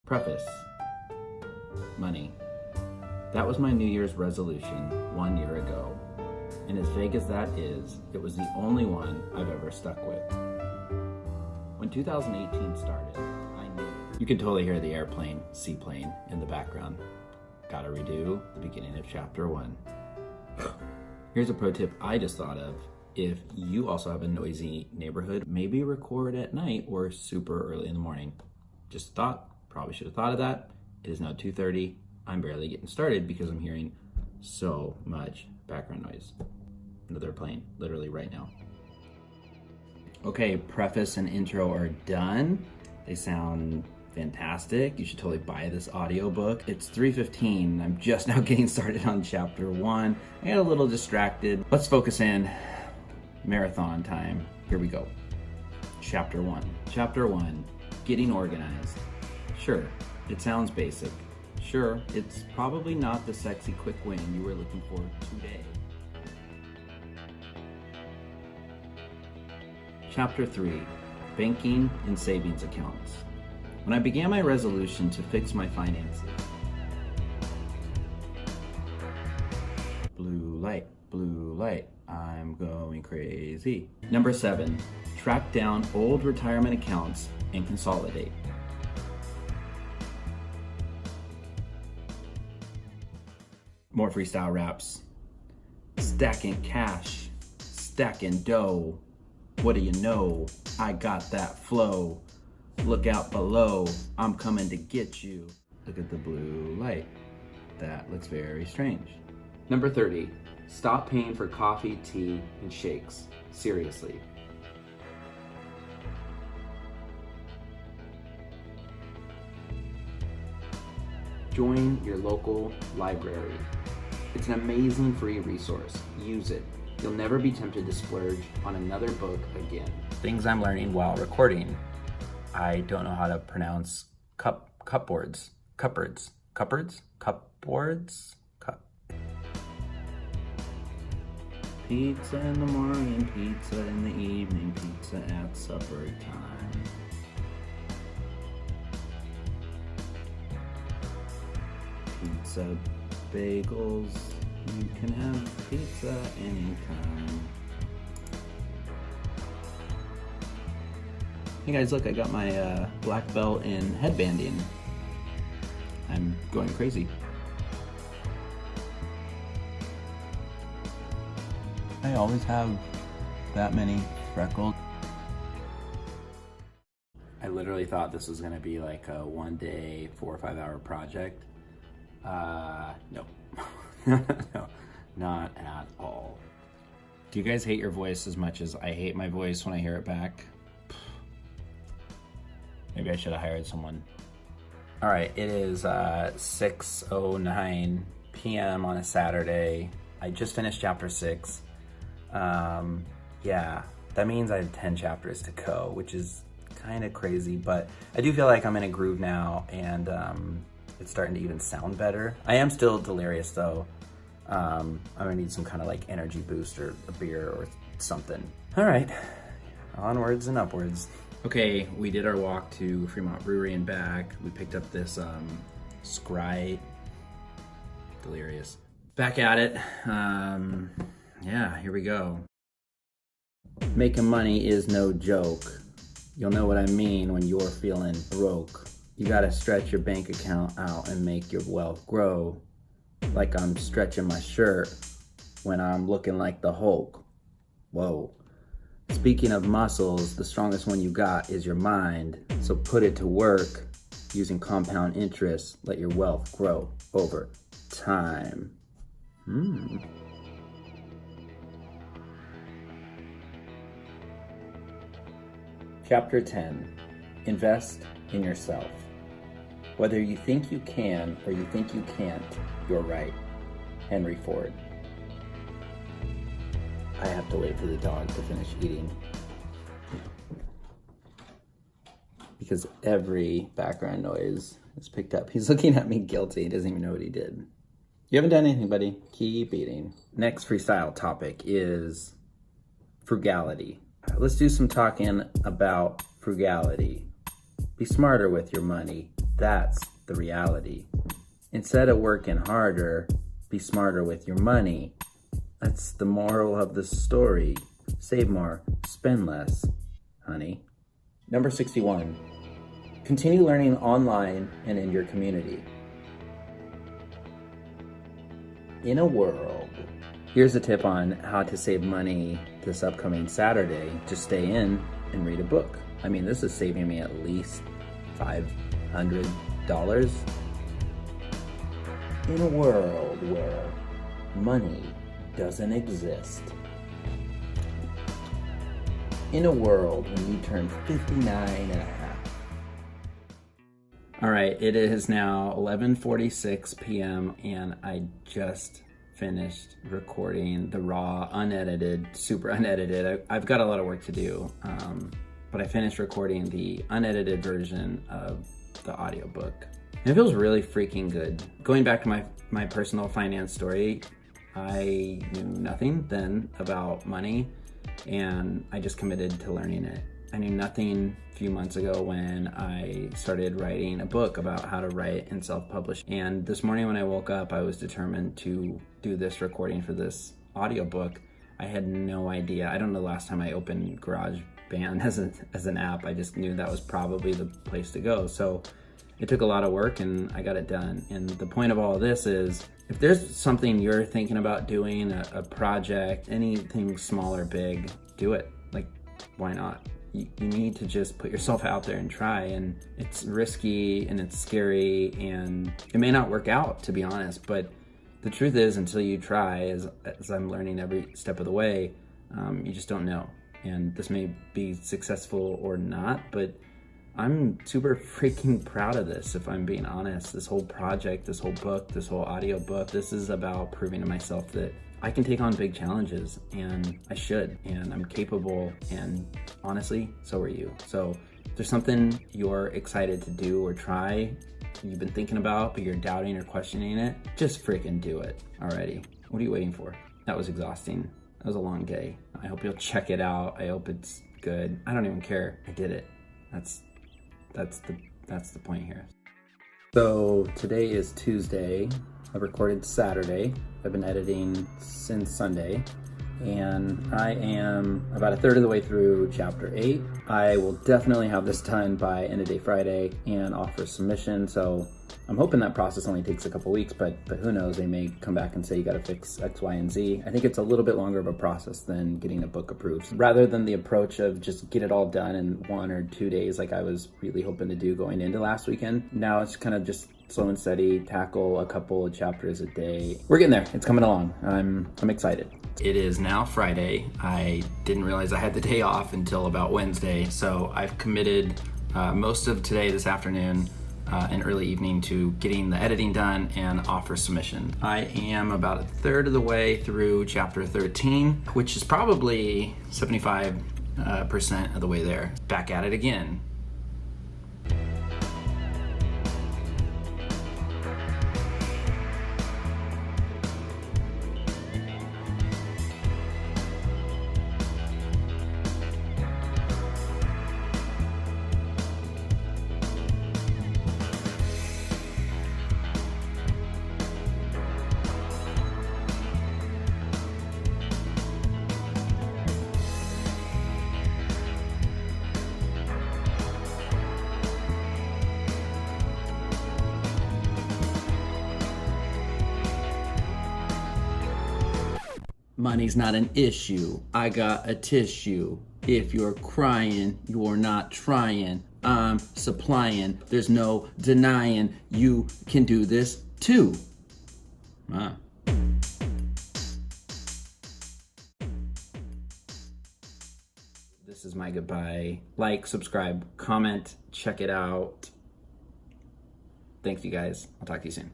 Preface. Money. That was my New Year's resolution 1 year ago. And as vague as that is, it was the only one I've ever stuck with. When 2018 started, I knew. You can totally hear the airplane, seaplane in the background. Gotta redo the beginning of chapter 1. Here's a pro tip I just thought of. If you also have a noisy neighborhood, maybe record at night or super early in the morning. Just a thought, probably should have thought of that. It is now 2:30. I'm barely getting started because I'm hearing so much background noise. Another plane, literally right now. Okay, preface and intro are done. They sound fantastic. You should totally buy this audiobook. It's 3:15. I'm just now getting started on chapter 1. I got a little distracted. Let's focus in. Marathon time. Here we go. Chapter 1. Chapter 1, getting organized. Sure, it sounds basic. Sure, it's probably not the sexy quick win you were looking for today. Chapter 3, banking and savings accounts. When I began my resolution to fix my finances. Blue light, I'm going crazy. Number 7, track down old retirement accounts and consolidate. More freestyle raps. Stacking cash, stacking dough. What do you know? I got that flow. Look out below, I'm coming to get you. Look at the blue light. That looks very strange. Number 30, stop paying for coffee, tea, and shakes. Seriously. Join your local library. It's an amazing free resource. Use it. You'll never be tempted to splurge on another book again. Things I'm learning while recording. I don't know how to pronounce cupboards. Pizza in the morning, pizza in the evening, pizza at supper time. Pizza, bagels, you can have pizza anytime. Hey guys, look, I got my black belt in headbanding. I'm going crazy. I always have that many freckles. I literally thought this was gonna be like a 1 day, 4 or 5 hour project. No. No, not at all. Do you guys hate your voice as much as I hate my voice when I hear it back? Maybe I should have hired someone. All right, it is 6:09 p.m. on a Saturday. I just finished chapter 6. Yeah, that means I have 10 chapters to go, which is kind of crazy, but I do feel like I'm in a groove now, and it's starting to even sound better. I am still delirious though. I'm gonna need some kind of like energy boost or a beer or something. All right, onwards and upwards. Okay, we did our walk to Fremont Brewery and back. We picked up this Scry. Delirious. Back at it. Yeah, here we go. Making money is no joke. You'll know what I mean when you're feeling broke. You gotta stretch your bank account out and make your wealth grow. Like I'm stretching my shirt when I'm looking like the Hulk. Whoa. Speaking of muscles, the strongest one you got is your mind. So put it to work using compound interest. Let your wealth grow over time. Chapter 10, invest in yourself. Whether you think you can or you think you can't, you're right. Henry Ford. I have to wait for the dog to finish eating. Because every background noise is picked up. He's looking at me guilty. He doesn't even know what he did. You haven't done anything, buddy. Keep eating. Next freestyle topic is frugality. Let's do some talking about frugality. Be smarter with your money. That's the reality. Instead of working harder, be smarter with your money. That's the moral of the story. Save more, spend less, honey. Number 61, continue learning online and in your community. In a world, here's a tip on how to save money this upcoming Saturday. Just stay in and read a book. I mean, this is saving me at least $500. In a world where money doesn't exist. In a world when you turn 59 and a half. All right, it is now 11:46 p.m. and I just finished recording the raw, unedited, super unedited. I've got a lot of work to do, but I finished recording the unedited version of the audiobook. And it feels really freaking good. Going back to my personal finance story, I knew nothing then about money, and I just committed to learning it. I knew nothing a few months ago when I started writing a book about how to write and self-publish. And this morning when I woke up, I was determined to do this recording for this audiobook. I had no idea. I don't know the last time I opened GarageBand as an app. I just knew that was probably the place to go. So it took a lot of work and I got it done. And the point of all of this is, if there's something you're thinking about doing, a project, anything small or big, do it. Like, why not? You need to just put yourself out there and try. And it's risky and it's scary and it may not work out, to be honest. But the truth is, until you try, as I'm learning every step of the way, you just don't know. And this may be successful or not, but I'm super freaking proud of this, if I'm being honest. This whole project, this whole book, this whole audiobook, this is about proving to myself that I can take on big challenges, and I should, and I'm capable, and honestly, so are you. So if there's something you're excited to do or try, you've been thinking about, but you're doubting or questioning it, just freaking do it already. What are you waiting for? That was exhausting. That was a long day. I hope you'll check it out. I hope it's good. I don't even care. I did it. That's the point here. So today is Tuesday. I recorded Saturday. I've been editing since Sunday, and I am about a third of the way through chapter 8. I will definitely have this done by end of day Friday and offer submission. So I'm hoping that process only takes a couple weeks, but who knows? They may come back and say you got to fix X, Y, and Z. I think it's a little bit longer of a process than getting a book approved. Rather than the approach of just get it all done in 1 or 2 days, like I was really hoping to do going into last weekend. Now it's kind of just slow and steady, tackle a couple of chapters a day. We're getting there. It's coming along. I'm excited. It is now Friday. I didn't realize I had the day off until about Wednesday, so I've committed most of today, this afternoon, and early evening to getting the editing done and offer submission. I am about a third of the way through chapter 13, which is probably 75% of the way there. Back at it again. Money's not an issue. I got a tissue. If you're crying, you're not trying. I'm supplying. There's no denying. You can do this too. Wow. This is my goodbye. Like, subscribe, comment, check it out. Thanks, you guys. I'll talk to you soon.